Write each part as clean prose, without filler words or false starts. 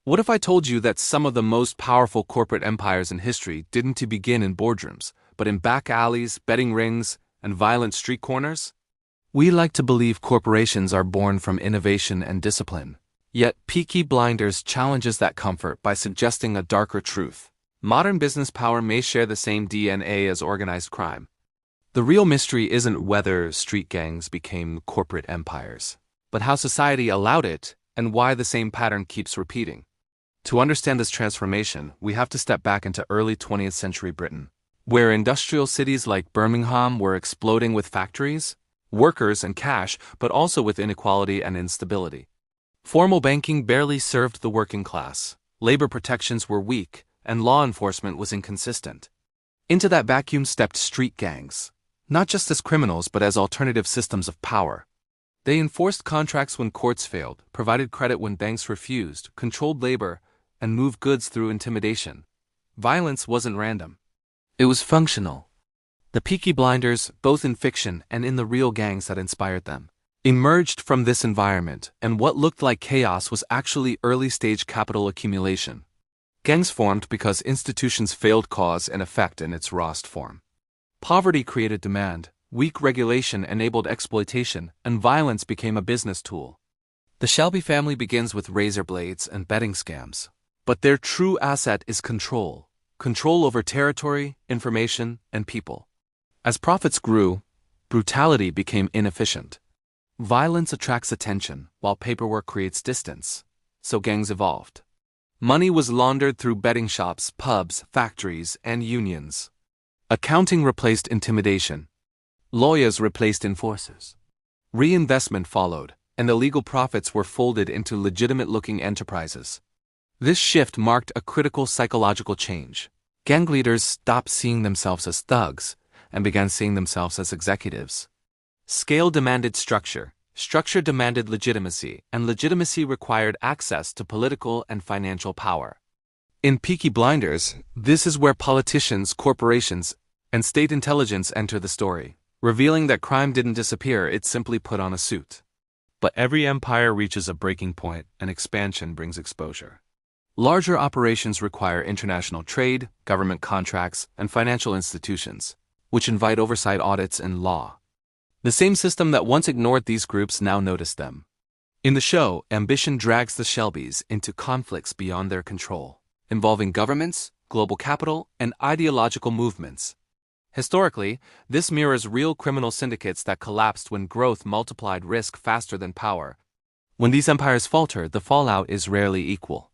What if I told you that some of the most powerful corporate empires in history didn't begin in boardrooms, but in back alleys, betting rings, and violent street corners? We like to believe corporations are born from innovation and discipline. Yet Peaky Blinders challenges that comfort by suggesting a darker truth. Modern business power may share the same DNA as organized crime. The real mystery isn't whether street gangs became corporate empires, but how society allowed it and why the same pattern keeps repeating. To understand this transformation, we have to step back into early 20th century Britain, where industrial cities like Birmingham were exploding with factories, workers, and cash, but also with inequality and instability. Formal banking barely served the working class, labor protections were weak, and law enforcement was inconsistent. Into that vacuum stepped street gangs, not just as criminals but as alternative systems of power. They enforced contracts when courts failed, provided credit when banks refused, controlled labor, and moved goods through intimidation. Violence wasn't random. It was functional. The Peaky Blinders, both in fiction and in the real gangs that inspired them, emerged from this environment, and what looked like chaos was actually early-stage capital accumulation. Gangs formed because institutions failed cause and effect in its rawest form. Poverty created demand, weak regulation enabled exploitation, and violence became a business tool. The Shelby family begins with razor blades and betting scams. But their true asset is control. Control over territory, information, and people. As profits grew, brutality became inefficient. Violence attracts attention, while paperwork creates distance. So gangs evolved. Money was laundered through betting shops, pubs, factories, and unions. Accounting replaced intimidation. Lawyers replaced enforcers. Reinvestment followed, and illegal profits were folded into legitimate-looking enterprises. This shift marked a critical psychological change. Gang leaders stopped seeing themselves as thugs and began seeing themselves as executives. Scale demanded structure, structure demanded legitimacy, and legitimacy required access to political and financial power. In Peaky Blinders, this is where politicians, corporations, and state intelligence enter the story, revealing that crime didn't disappear, it simply put on a suit. But every empire reaches a breaking point, and expansion brings exposure. Larger operations require international trade, government contracts, and financial institutions, which invite oversight audits and law. The same system that once ignored these groups now noticed them. In the show, ambition drags the Shelbys into conflicts beyond their control, involving governments, global capital, and ideological movements. Historically, this mirrors real criminal syndicates that collapsed when growth multiplied risk faster than power. When these empires falter, the fallout is rarely equal.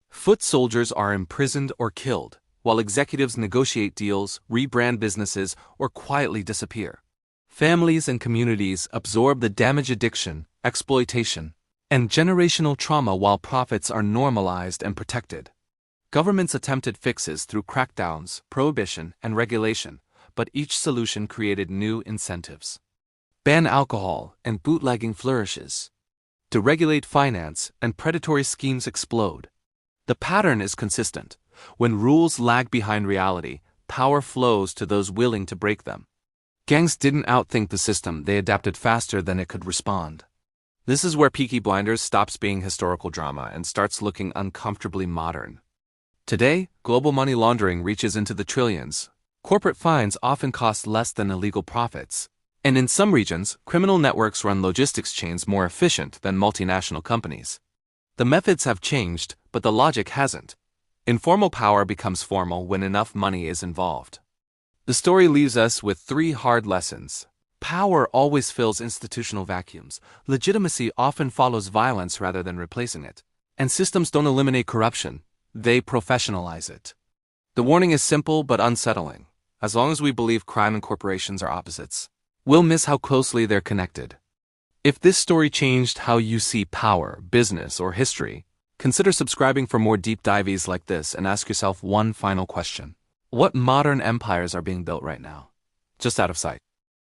Foot soldiers are imprisoned or killed, while executives negotiate deals, rebrand businesses, or quietly disappear. Families and communities absorb the damage, addiction, exploitation, and generational trauma while profits are normalized and protected. Governments attempted fixes through crackdowns, prohibition, and regulation, but each solution created new incentives. Ban alcohol, and bootlegging flourishes. Deregulate finance, and predatory schemes explode. The pattern is consistent. When rules lag behind reality, power flows to those willing to break them. Gangs didn't outthink the system, they adapted faster than it could respond. This is where Peaky Blinders stops being historical drama and starts looking uncomfortably modern. Today, global money laundering reaches into the trillions. Corporate fines often cost less than illegal profits. And in some regions, criminal networks run logistics chains more efficient than multinational companies. The methods have changed, but the logic hasn't. Informal power becomes formal when enough money is involved. The story leaves us with 3 hard lessons. Power always fills institutional vacuums. Legitimacy often follows violence rather than replacing it. And systems don't eliminate corruption, they professionalize it. The warning is simple but unsettling. As long as we believe crime and corporations are opposites, we'll miss how closely they're connected. If this story changed how you see power, business, or history, consider subscribing for more deep dives like this and ask yourself one final question. What modern empires are being built right now, just out of sight?